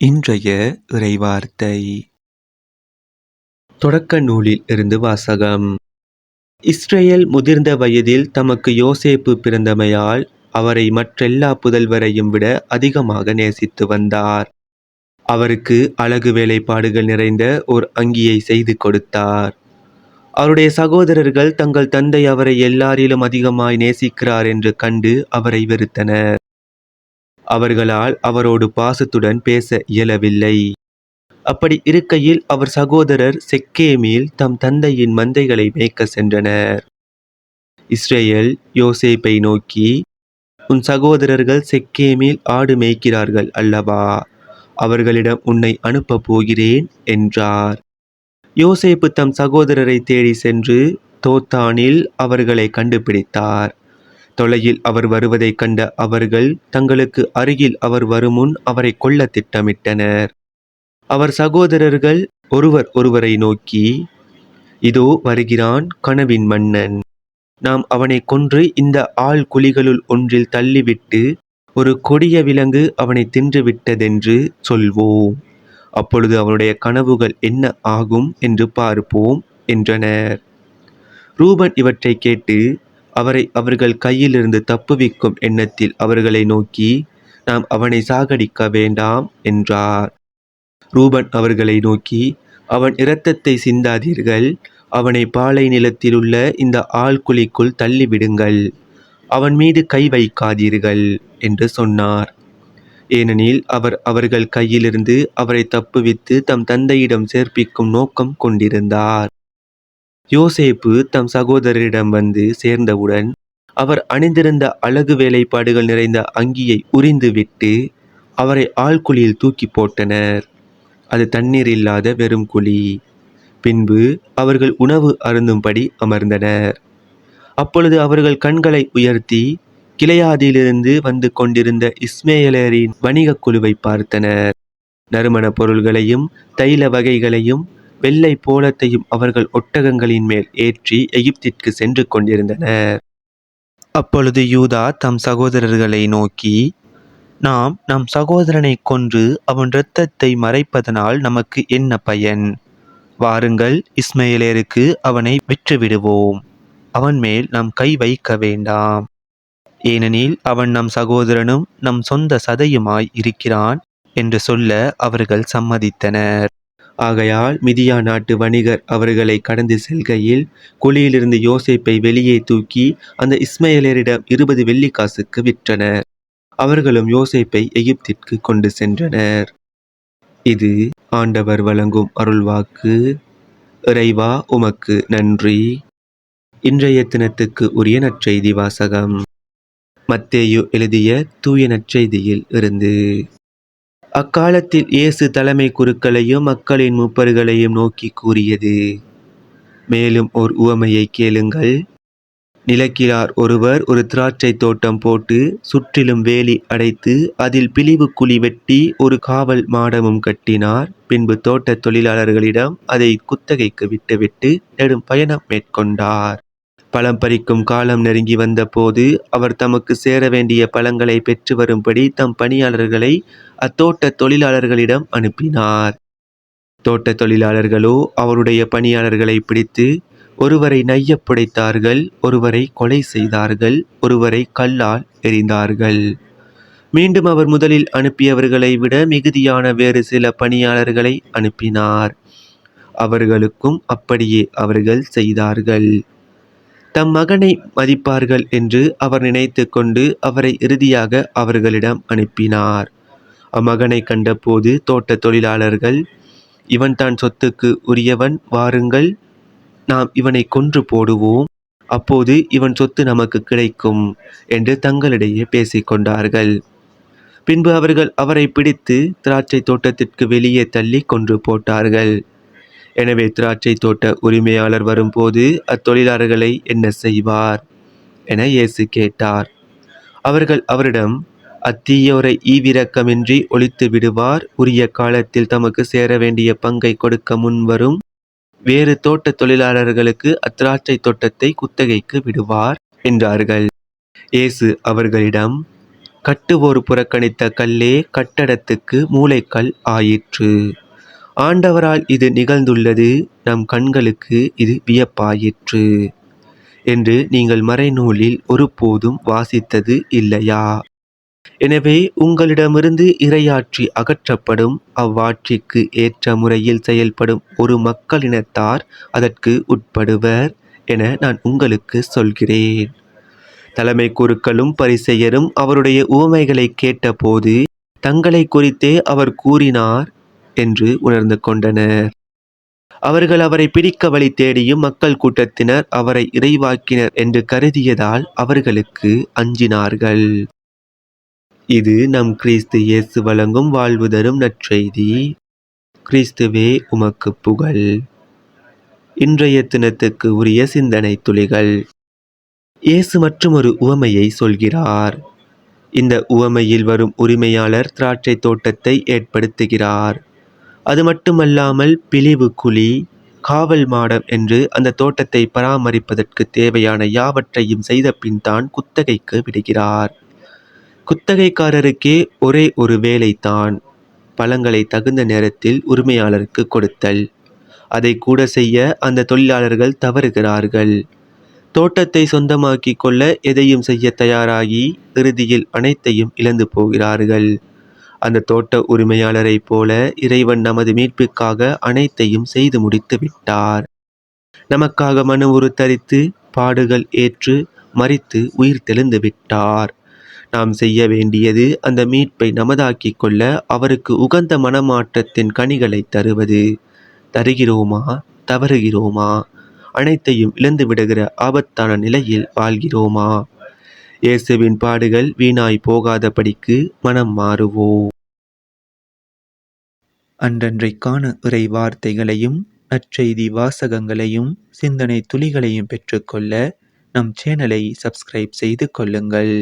இன்றைய இறைவார்த்தை தொடக்க நூலில் இருந்து வாசகம். இஸ்ரேல் முதிர்ந்த வயதில் தமக்கு யோசேப்பு பிறந்தமையால் அவரை மற்றெல்லா புதல்வரையும் விட அதிகமாக நேசித்து வந்தார். அவருக்கு அழகு வேலைப்பாடுகள் நிறைந்த ஓர் அங்கியை செய்து கொடுத்தார். அவருடைய சகோதரர்கள் தங்கள் தந்தை அவரை எல்லாரிலும் அதிகமாய் நேசிக்கிறார் என்று கண்டு அவரை வெறுத்தனர். அவர்களால் அவரோடு பாசத்துடன் பேச இயலவில்லை. அப்படி இருக்கையில் அவர் சகோதரர் செக்கேமில் தம் தந்தையின் மந்தைகளை மேய்க்க சென்றனர். இஸ்ரேல் யோசேப்பை நோக்கி, உன் சகோதரர்கள் செக்கேமில் ஆடு மேய்க்கிறார்கள் அல்லவா? அவர்களிடம் உன்னை அனுப்பப் போகிறேன் என்றார். யோசேப்பு தம் சகோதரரை தேடி சென்று தோத்தானில் அவர்களை கண்டுபிடித்தார். தொலையில் அவர் வருவதை கண்ட அவர்கள் தங்களுக்கு அருகில் அவர் வருமுன் அவரை கொல்ல திட்டமிட்டனர். அவர் சகோதரர்கள் ஒருவர் ஒருவரை நோக்கி, இதோ வருகிறான் கனவின் மன்னன். நாம் அவனை கொன்று இந்த ஆள் குழிகளுள் ஒன்றில் தள்ளிவிட்டு ஒரு கொடிய விலங்கு அவனை தின்றுவிட்டதென்று சொல்வோம். அப்பொழுது அவனுடைய கனவுகள் என்ன ஆகும் என்று பார்ப்போம் என்றனர். ரூபன் இவற்றை கேட்டு அவரை அவர்கள் கையிலிருந்து தப்புவிக்கும் எண்ணத்தில் அவர்களை நோக்கி, நாம் அவனை சாகடிக்க வேண்டாம் என்றார். ரூபன் அவர்களை நோக்கி, அவன் இரத்தத்தை சிந்தாதீர்கள், அவனை பாலை நிலத்திலுள்ள இந்த ஆழ்குழிக்குள் தள்ளிவிடுங்கள், அவன் மீது கை வைக்காதீர்கள் என்று சொன்னார். ஏனெனில் அவர் அவர்கள் கையிலிருந்து அவரை தப்புவித்து தம் தந்தையிடம் சேர்ப்பிக்கும் நோக்கம் கொண்டிருந்தார். யோசேப்பு தம் சகோதரரிடம் வந்து சேர்ந்தவுடன் அவர் அணிந்திருந்த அழகு வேலைப்பாடுகள் நிறைந்த அங்கியை உரிந்துவிட்டு அவரை ஆழ்குழியில் தூக்கி போட்டனர். அது தண்ணீர் இல்லாத வெறும் குழி. பின்பு அவர்கள் உணவு அருந்தும்படி அமர்ந்தனர். அப்பொழுது அவர்கள் கண்களை உயர்த்தி கிளையாதிலிருந்து வந்து கொண்டிருந்த இஸ்மேலரின் வணிக குழுவை பார்த்தனர். நறுமண பொருள்களையும் தைல வகைகளையும் வெள்ளை போலத்தையும் அவர்கள் ஒட்டகங்களின் மேல் ஏற்றி எகிப்திற்கு சென்று கொண்டிருந்தனர். அப்பொழுது யூதா தம் சகோதரர்களை நோக்கி, நாம் நம் சகோதரனை கொன்று அவன் இரத்தத்தை மறைப்பதனால் நமக்கு என்ன பயன்? வாருங்கள், இஸ்மேலருக்கு அவனை விற்றுவிடுவோம். அவன் மேல் நாம் கை வைக்க வேண்டாம். ஏனெனில் அவன் நம் சகோதரனும் நம் சொந்த சதையுமாய் இருக்கிறான் என்று சொல்ல அவர்கள் சம்மதித்தனர். ஆகையால் மிதியா நாட்டு வணிகர் அவர்களை கடந்து செல்கையில் குழியிலிருந்து யோசேப்பை வெளியே தூக்கி அந்த இஸ்மேலரிடம் 20 வெள்ளிக்காசுக்கு விற்றனர். அவர்களும் யோசேப்பை எகிப்திற்கு கொண்டு சென்றனர். இது ஆண்டவர் வழங்கும் அருள்வாக்கு. இறைவா உமக்கு நன்றி. இன்றைய தினத்துக்கு உரிய நற்செய்தி வாசகம். மத்தேயு எழுதிய தூய நற்செய்தியில் இருந்து. அக்காலத்தில் இயேசு தலைமை குருக்களையும் மக்களின் மூப்பர்களையும் நோக்கி கூறியது, மேலும் ஓர் உவமையை கேளுங்கள். நிலக்கிழார் ஒருவர் ஒரு திராட்சை தோட்டம் போட்டு சுற்றிலும் வேலி அடைத்து அதில் பிழிவு குழி வெட்டி ஒரு காவல் மாடமும் கட்டினார். பின்பு தோட்ட தொழிலாளர்களிடம் அதை குத்தகைக்கு விட்டுவிட்டு நெடும் பயணம் மேற்கொண்டார். பழம் பறிக்கும் காலம் நெருங்கி வந்த போது அவர் தமக்கு சேர வேண்டிய பழங்களை பெற்று வரும்படி தம் பணியாளர்களை அத்தோட்ட தொழிலாளர்களிடம் அனுப்பினார். தோட்ட தொழிலாளர்களோ அவருடைய பணியாளர்களை பிடித்து ஒருவரை நையப் புடைத்தார்கள், ஒருவரை கொலை செய்தார்கள், ஒருவரை கல்லால் எறிந்தார்கள். மீண்டும் அவர் முதலில் அனுப்பியவர்களை விட மிகுதியான வேறு சில பணியாளர்களை அனுப்பினார். அவர்களுக்கும் அப்படியே அவர்கள் செய்தார்கள். தம் மகனை மதிப்பார்கள் என்று அவர் நினைத்து கொண்டு அவரை இறுதியாக அவர்களிடம் அனுப்பினார். அம்மகனை கண்டபோது தோட்ட தொழிலாளர்கள், இவன் தான் சொத்துக்கு உரியவன், வாருங்கள், நாம் இவனை கொன்று போடுவோம், அப்போது இவன் சொத்து நமக்கு கிடைக்கும் என்று தங்களிடையே பேசிக்கொண்டார்கள். பின்பு அவர்கள் அவரை பிடித்து திராட்சை தோட்டத்திற்கு வெளியே தள்ளி கொன்று போட்டார்கள். எனவே திராட்சை தோட்ட உரிமையாளர் வரும்போது அத்தொழிலாளர்களை என்ன செய்வார் என இயேசு கேட்டார். அவர்கள் அவரிடம், அத்தீயோரை ஈவிரக்கமின்றி ஒழித்து விடுவார், உரிய காலத்தில் தமக்கு சேர வேண்டிய பங்கை கொடுக்க முன்வரும் வேறு தோட்ட தொழிலாளர்களுக்கு அத்திராட்சை தோட்டத்தை குத்தகைக்கு விடுவார் என்றார்கள். இயேசு அவர்களிடம், கட்டுவோர் புறக்கணித்த கல்லே கட்டடத்துக்கு மூலைக்கல் ஆயிற்று. ஆண்டவரால் இது நிகழ்ந்துள்ளது, நம் கண்களுக்கு இது வியப்பாயிற்று என்று நீங்கள் மறைநூலில் ஒருபோதும் வாசித்தது இல்லையா? எனவே உங்களிடமிருந்து இறையாட்சி அகற்றப்படும், அவ்வாட்சிக்கு ஏற்ற முறையில் செயல்படும் ஒரு மக்களினத்தார் அதற்கு உட்படுவர் என நான் உங்களுக்கு சொல்கிறேன். தலைமை குருக்களும் பரிசேயரும் அவருடைய உவமைகளை கேட்டபோது தங்களை குறித்தே அவர் கூறினார் என்று உணர்ந்து கொண்டனர். அவர்கள் அவரை பிடிக்க வழி தேடியும் மக்கள் கூட்டத்தினர் அவரை இறைவாக்கினர் என்று கருதியதால் அவர்களுக்கு அஞ்சினார்கள். இது நம் கிறிஸ்து இயேசு வழங்கும் வாழ்வு தரும் நற்செய்தி. கிறிஸ்துவே உமக்கு புகழ். இன்றைய தினத்துக்கு உரிய சிந்தனை துளிகள். இயேசு மற்றுமொரு உவமையை சொல்கிறார். இந்த உவமையில் வரும் உரிமையாளர் திராட்சை தோட்டத்தை ஏற்படுத்துகிறார். அது மட்டுமல்லாமல் பிழிவு குழி, காவல் மாடம் என்று அந்த தோட்டத்தை பராமரிப்பதற்கு தேவையான யாவற்றையும் செய்த பின் தான் குத்தகைக்கு விடுகிறார். குத்தகைக்காரருக்கே ஒரே ஒரு வேலைத்தான், பழங்களை தகுந்த நேரத்தில் உரிமையாளருக்கு கொடுத்தல். அதை கூட செய்ய அந்த தொழிலாளர்கள் தவறுகிறார்கள். தோட்டத்தை சொந்தமாக்கி கொள்ள எதையும் செய்ய தயாராகி இறுதியில் அனைத்தையும் இழந்து போகிறார்கள். அந்த தோட்ட உரிமையாளரைப் போல இறைவன் நமது மீட்புக்காக அனைத்தையும் செய்து முடித்து விட்டார். நமக்காக மன உருத்தரித்து பாடுகள் ஏற்று மரித்து உயிர் தெழுந்து விட்டார். நாம் செய்ய வேண்டியது அந்த மீட்பை நமதாக்கி கொள்ள அவருக்கு உகந்த மனமாற்றத்தின் கனிகளை தருவது. தருகிறோமா? தவறுகிறோமா? அனைத்தையும் இழந்து விடுகிற ஆபத்தான நிலையில் வாழ்கிறோமா? இயேசுவின் பாடுகள் வீணாய் போகாதபடிக்கு மனம் மாறுவோம். அன்றன்றைக்கான இறை வார்த்தைகளையும் நற்செய்தி வாசகங்களையும் சிந்தனை துளிகளையும் பெற்றுக்கொள்ள நம் சேனலை சப்ஸ்கிரைப் செய்து கொள்ளுங்கள்.